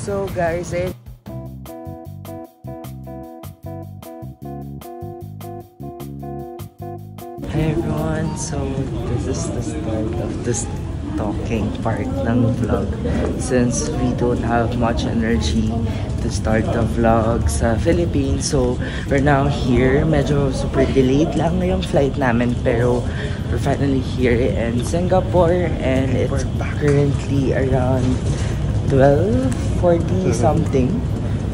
So guys, Hi everyone! So this is the start of this talking part ng vlog since we don't have much energy to start the vlog sa Philippines. So we're now here. Medyo super delayed lang ngayong flight namin pero we're finally here in Singapore and it's currently around 12:40 something.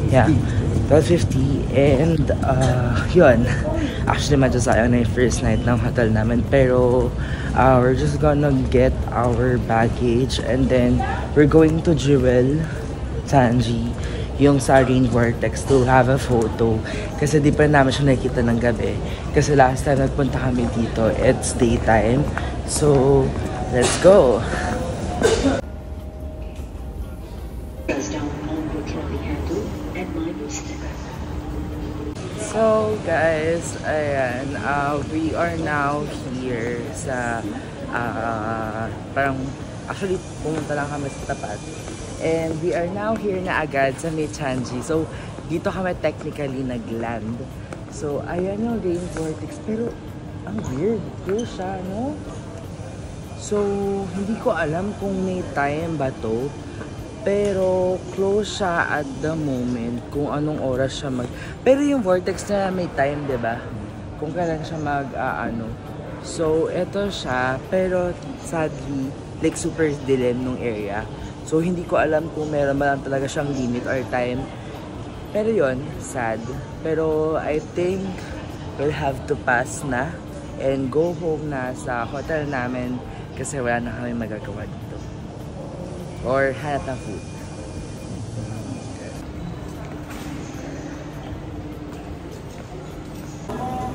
Yeah, 12:50 and yun. Actually, medyo sayang na yung first night ng hotel namin pero we're just gonna get our baggage and then we're going to Jewel Sanji, yung sa Rain Vortex, to have a photo kasi di pa namin siya nakikita ng gabi kasi last time nagpunta kami dito, it's daytime. So, let's go! So guys, ayan, we are now here sa parang actually pumunta lang kami sa tapat and we are now here na agad sa Mechanji. So dito kami technically nagland. So ayan yung Rain Vortex pero ang weird, close siya, no? So hindi ko alam kung may time ba to. Pero close siya at the moment kung anong oras siya pero yung vortex na may time, 'di ba? Kung kailan siya So eto siya pero sadly like super dilim nung area. So hindi ko alam kung meron ba lang talaga siyang limit or time. Pero yon, sad. Pero I think we'll have to pass na and go home na sa hotel namin kasi wala na kami magagawa dito. Or hanap ng food.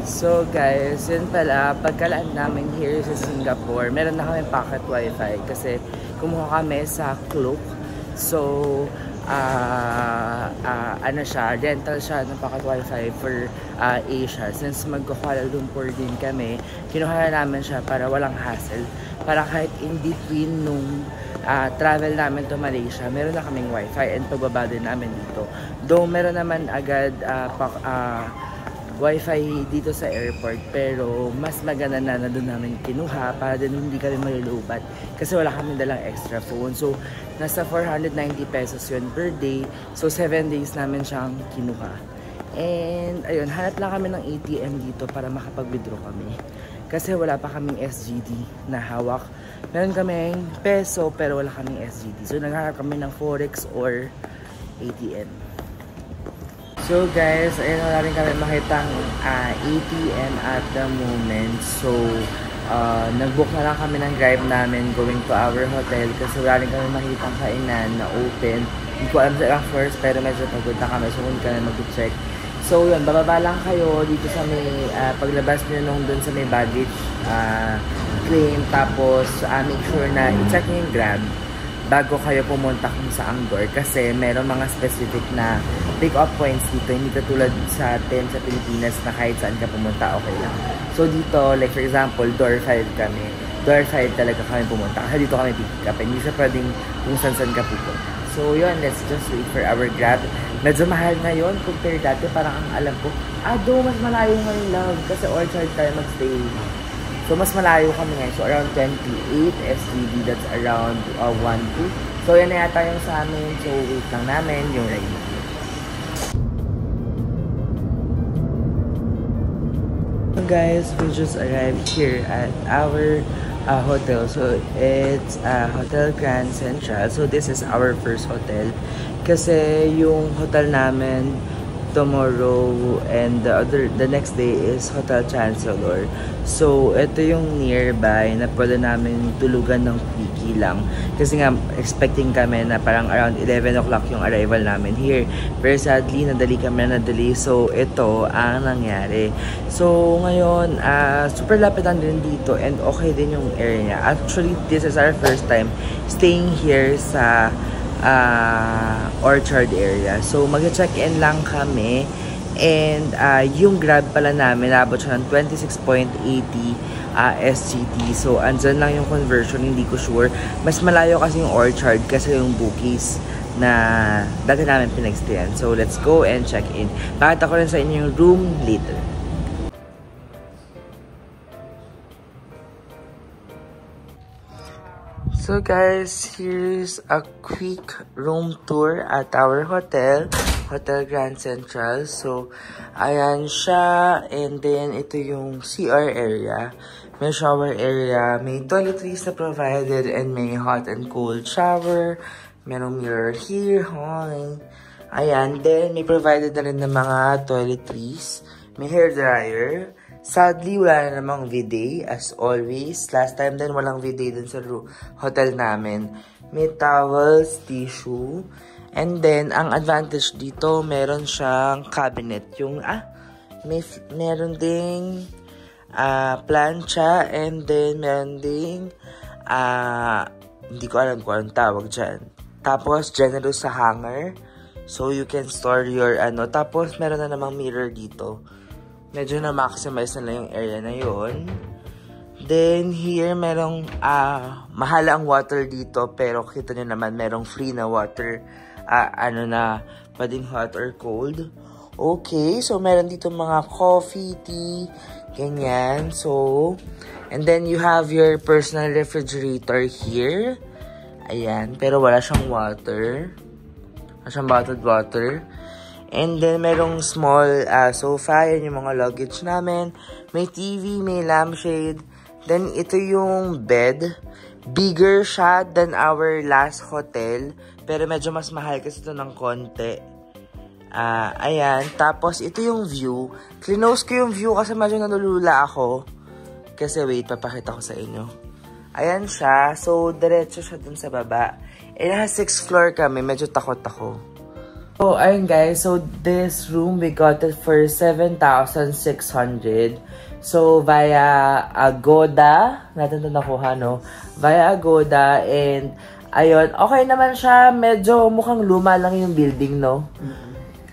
So guys, yun pala, pagkalaan namin here sa Singapore, meron na kami pocket wifi kasi kumuha kami sa Klook. So, rental siya ng pocket wifi for Asia. Since magko-Kuala Lumpur din kami, kinuha namin siya para walang hassle. Para kahit in between nung travel namin to Malaysia, meron na kaming wifi and pagbaba din namin dito. Though meron naman agad wifi dito sa airport pero mas maganda na doon namin kinuha para din hindi kami malulubat kasi wala kami dalang extra phone. So nasa 490 pesos yun per day. So 7 days namin siyang kinuha. And ayun, hanap lang kami ng ATM dito para makapag-withdraw kami. Kasi wala pa kaming SGD na hawak. Meron kaming peso pero wala kaming SGD. So naghanap kami ng Forex or ATM. So guys, ayun, wala rin kami makitang ATM at the moment. So nag-book na lang kami ng drive namin going to our hotel kasi wala rin kami makitang kainan na open. Hindi ko alam sa first pero medyo pagod na kami so hindi kami mag-check. So yun, bababa lang kayo dito sa may paglabas nyo nung dun sa may baggage claim. Tapos make sure na i-check nyo yung Grab bago kayo pumunta kung saang door kasi meron mga specific na pick-up points dito. Hindi katulad sa atin sa Pilipinas na kahit saan ka pumunta okay lang. So dito, like for example, door 5 kami. Door 5 talaga kami pumunta kasi dito kami pick up. Hindi siya pwedeng kung saan ka pupunta. So yun, let's just wait for our Grab. Medyo mahal ngayon compare dati. Parang ang alam ko, mas malayo ngayon love kasi Orchard tayo magstay. So mas malayo kami ngayon. So around 28 SGD, that's around 1-2. So yan na yata yung sa amin. So wait lang namin yung ride. So guys, we just arrived here at our hotel. So it's Hotel Grand Central. So this is our first hotel. Kasi yung hotel namin tomorrow and the next day is Hotel Chancellor. So ito yung nearby na pwede namin tulugan ng quickie lang. Kasi nga expecting kami na parang around 11 o'clock yung arrival namin here. Pero sadly nadali. So ito ang nangyari. So ngayon super lapit lang din dito and okay din yung area. Actually this is our first time staying here sa Orchard area. So mag-check-in lang kami And yung Grab pala namin, nabot siya ng 26.80 SGD. So, andyan lang yung conversion, hindi ko sure. Mas malayo kasi yung Orchard kasi yung Bookies na dati namin pinagstayan. So, let's go and check in. Pakita ko rin sa inyo yung room later. So guys, here's a quick room tour at our hotel, Hotel Grand Central. So, ayan siya. And then, ito yung CR area. May shower area. May toiletries na provided. And may hot and cold shower. Merong mirror here. Hi. Ayan. Then, may provided na rin ng mga toiletries. May hair dryer. Sadly, wala na namang bidet as always. Last time din walang bidet dun sa hotel namin. May towels, tissue. And then, ang advantage dito, meron siyang cabinet. Yung, meron ding plancha. And then, meron ding, hindi ko alam kung anong tawag dyan. Tapos, generous sa hanger. So, you can store your, Tapos, meron na namang mirror dito. Medyo na-maximize na lang yung area na yun. Then, here, merong, mahal ang water dito. Pero, kita nyo naman, merong free na water. Pwedeng hot or cold. Okay, so, meron dito mga coffee, tea, ganyan. So, and then, you have your personal refrigerator here. Ayan, pero wala siyang water. Wala siyang bottled water. And then, merong small sofa. Yan yung mga luggage namin. May TV, may lampshade. Then, ito yung bed. Bigger siya than our last hotel. Pero medyo mas mahal kasi ito ng konti. Ayan. Tapos, ito yung view. Clinose ko yung view kasi medyo nalulula ako. Kasi wait, papakita ko sa inyo. Ayan siya. So, diretso siya dun sa baba. And nasa 6th floor kami. Medyo takot ako. So, ayun guys. So, this room, we got it for 7,600. So, via Agoda. Natin ito nakuha, no? Via Agoda. And, ayun. Okay naman siya. Medyo mukhang luma lang yung building, no?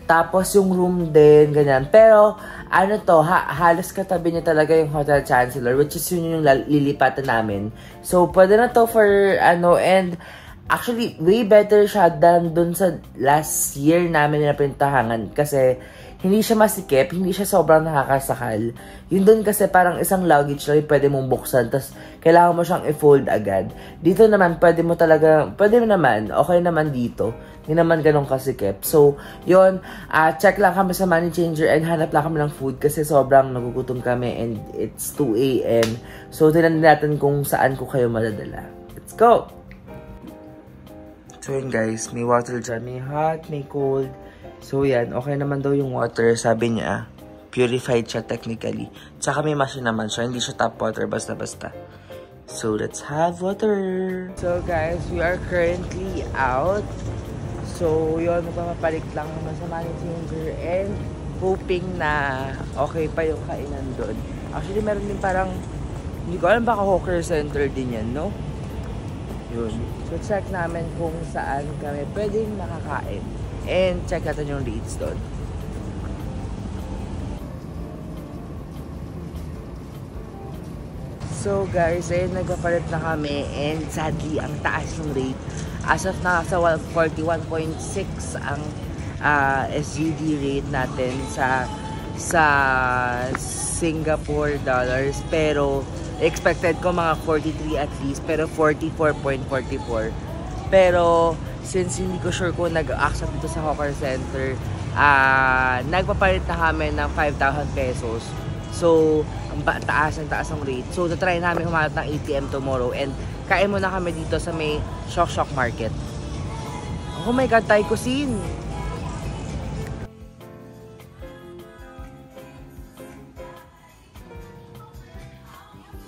Tapos, yung room din, ganyan. Pero, halos katabi niya talaga yung Hotel Chancellor. Which is yun yung lilipatan namin. So, pwede na to for, and... Actually, way better siya than dun sa last year namin na pintahangan. Kasi, hindi siya masikip, hindi siya sobrang nakakasakal. Yun dun kasi parang isang luggage lang pwede mong buksan. Tapos, kailangan mo siyang i-fold agad. Dito naman, pwede mo naman, okay naman dito. Hindi naman ganun kasikip. So, yun, check lang kami sa money changer and hanap lang kami ng food kasi sobrang nagugutom kami and it's 2 AM. So, tingnan natin kung saan ko kayo madadala. Let's go! So yun guys, may water dyan. May hot, may cold. So yan, okay naman daw yung water. Sabi niya, purified siya technically. Tsaka may machine naman siya. Hindi siya tap water, basta-basta. So let's have water. So guys, we are currently out. So yun, magpapapalit lang naman sa money changer. And hoping na okay pa yung kainan doon. Actually, meron din parang, hindi ko alam baka hawker center din yan, no? Yun. So, check namin kung saan kami pwedeng makakain. And check natin yung rates doon. So, guys, ayun, nagpapalit na kami. And sadly, ang taas yung rate. As of now, sa 41.6 ang SGD rate natin sa Singapore dollars. Pero, expected ko mga 43 at least, pero 44.44. Pero, since hindi ko sure kung nag-accept dito sa hawker center, nagpapalit na kami ng 5,000 pesos. So, ang taas ang rate. So, tatry namin humanap ng ATM tomorrow. And, kain muna kami dito sa may Shok Market. Oh my God, Thai cuisine!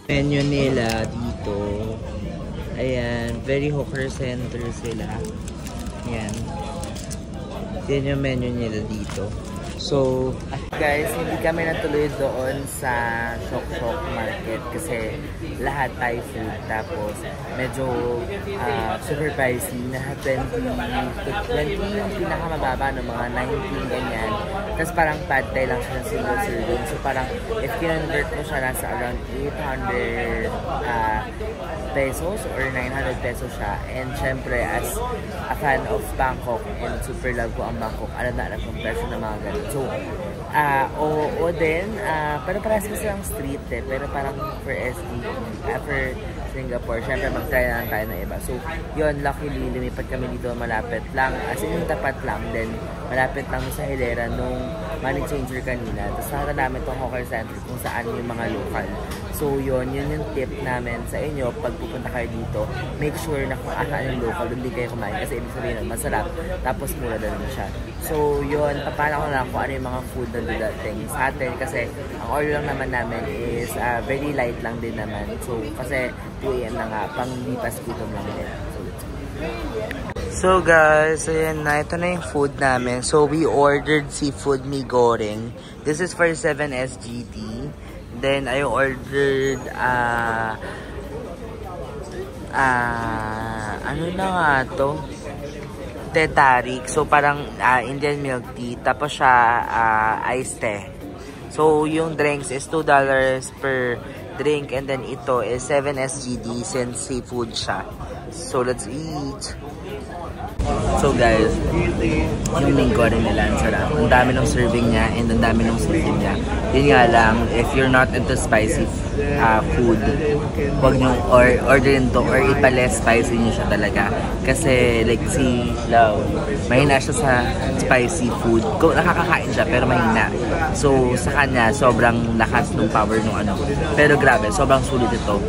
Menu nila dito. Ayan, very hawker center sila. Ayan. Yan yung menu nila dito. So, guys, hindi kami natuloy doon sa Shok Market kasi lahat Thai food. Tapos, medyo super pricey. Lahat 20 yung pinakamababa ng mga 19 ganyan. Tapos parang pad thai lang siya ng single serving. So, parang if kinonvert mo siya, nasa around 800 pesos or 900 pesos siya. And syempre, as a fan of Bangkok and super love ko ang Bangkok, alam na alam kong presyo ng mga ganun. So, oo din, pero parehas kasi ang street pero parang for for Singapore, syempre mag-try na lang tayo ng iba. So, yun, luckily, lumipat kami dito malapit lang, as in yung tapat lang, then malapit lang sa hilera nung money changer kanina. Tapos nakita namin itong hawker center kung saan yung mga local. So, yun yung tip namin sa inyo pag pupunta kayo dito. Make sure na kung asaan yung local, doon din kayo kumain kasi ibig sabihin nun, masarap, tapos mura din siya. So, yun, papala ko na kung ano yung mga food na dudating sa atin kasi ang order lang naman namin is very light lang din naman. So, kasi 2 AM na nga, pang lipas gutom lang din. So, let's go. So guys, ayan na, ito na yung food namin. So, we ordered seafood mi goreng. This is for 7 SGD. Then, I ordered, ano na nga to? Tetarik. So, parang Indian milk tea. Tapos siya, iced tea. So, yung drinks is $2 per drink. And then, ito is 7 SGD since seafood siya. So, let's eat. So guys, yung linggo rin nila, ang sarap. Ang dami ng serving niya and ang dami ng seafood niya. Yun nga lang, if you're not into spicy food, huwag nyo orderin to or ipa-less spicy nyo siya talaga. Kasi like si Lau, mahina siya sa spicy food. Kung nakakakain siya pero mahina. So sa kanya, sobrang lakas ng power ng ano. Pero grabe, sobrang sulit ito.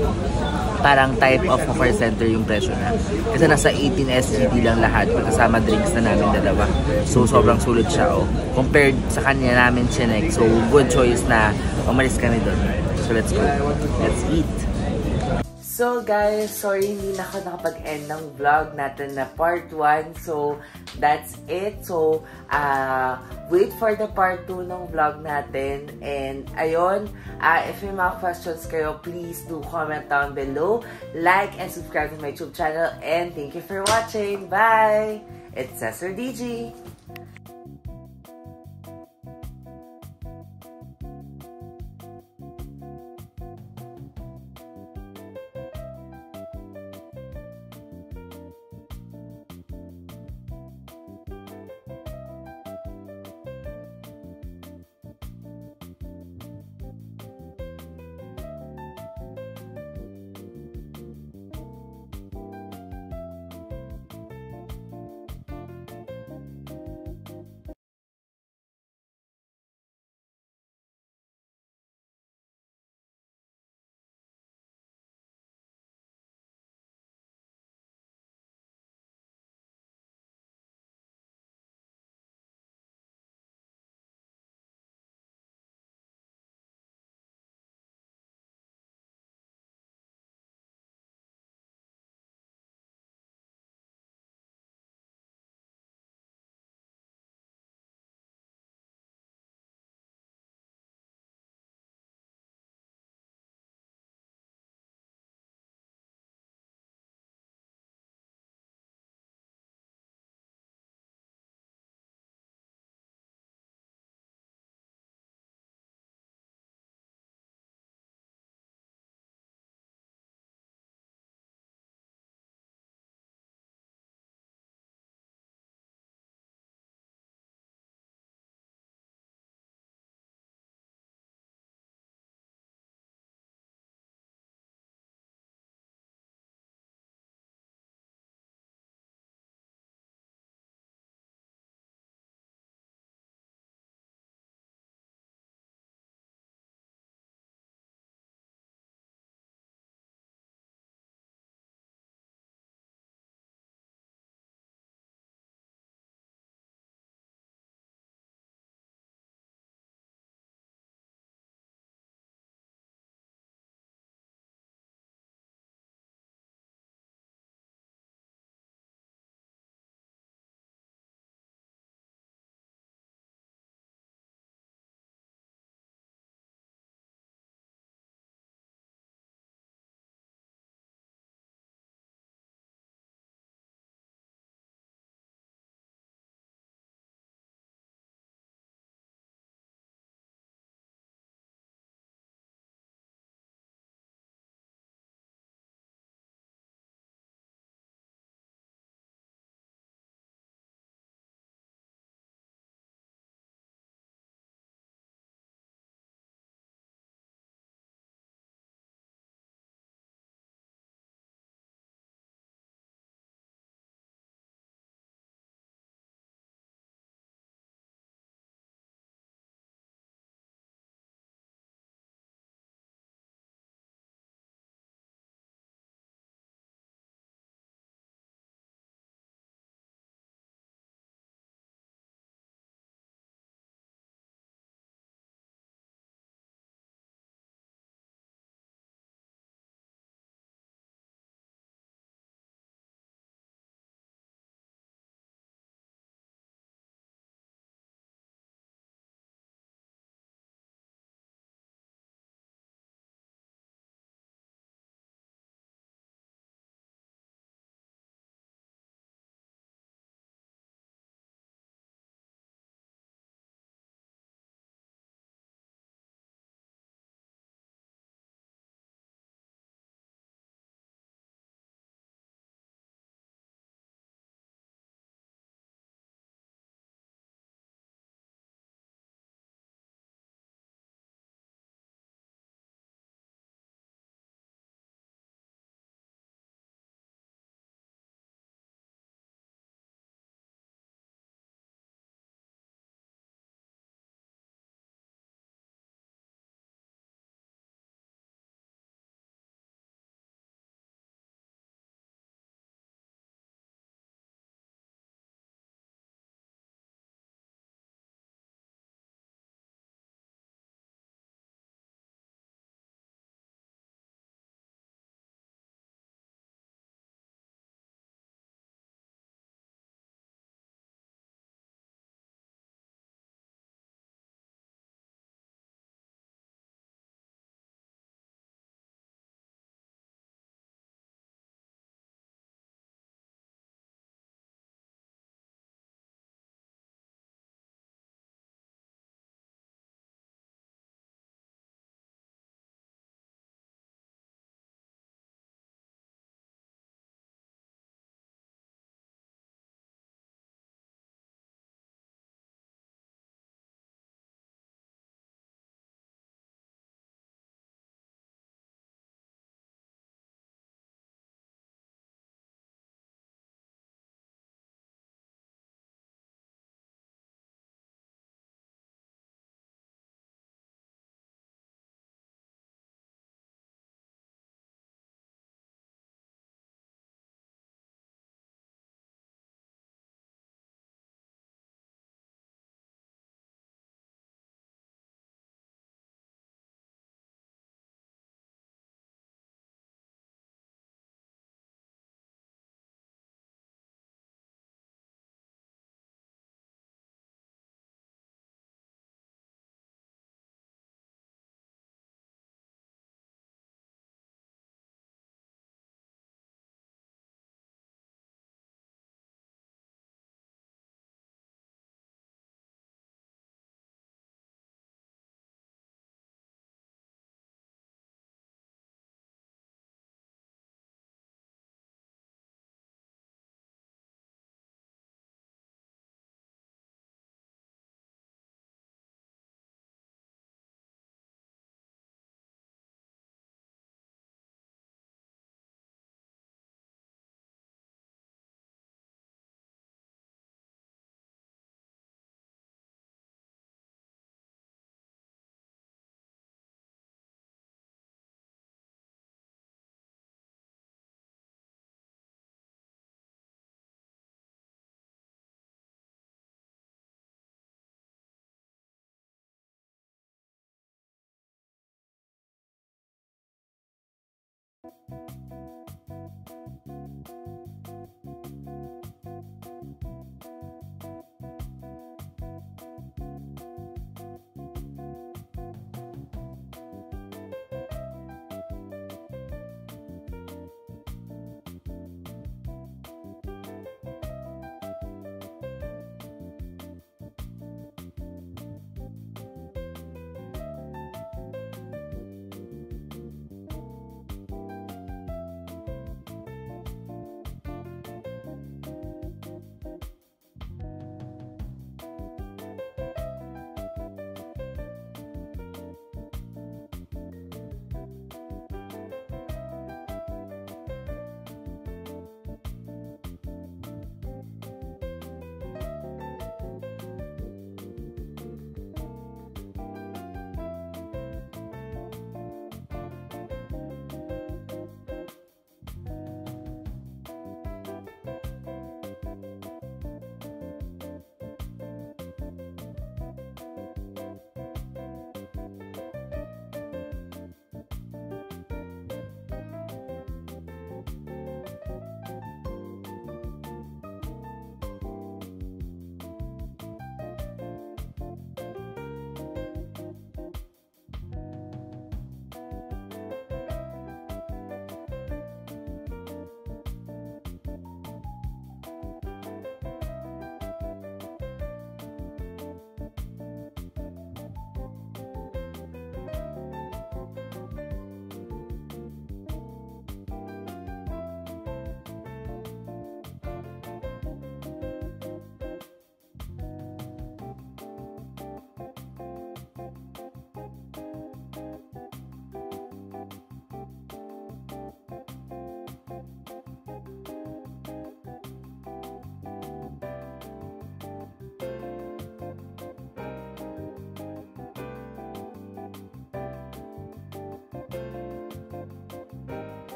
Parang type of offer center yung presyo na. Kasi nasa 18 SGD lang lahat kasama drinks na namin dalawa. So sobrang sulit siya compared sa kanya namin chinek. So good choice na umalis kami doon. So let's go. Let's eat. So guys, sorry hindi na ako nakapag-end ng vlog natin na part 1. So that's it. So wait for the part 2 ng vlog natin. And ayun, if may mga questions kayo, please do comment down below. Like and subscribe to my YouTube channel. And thank you for watching. Bye! It's Cesar DG.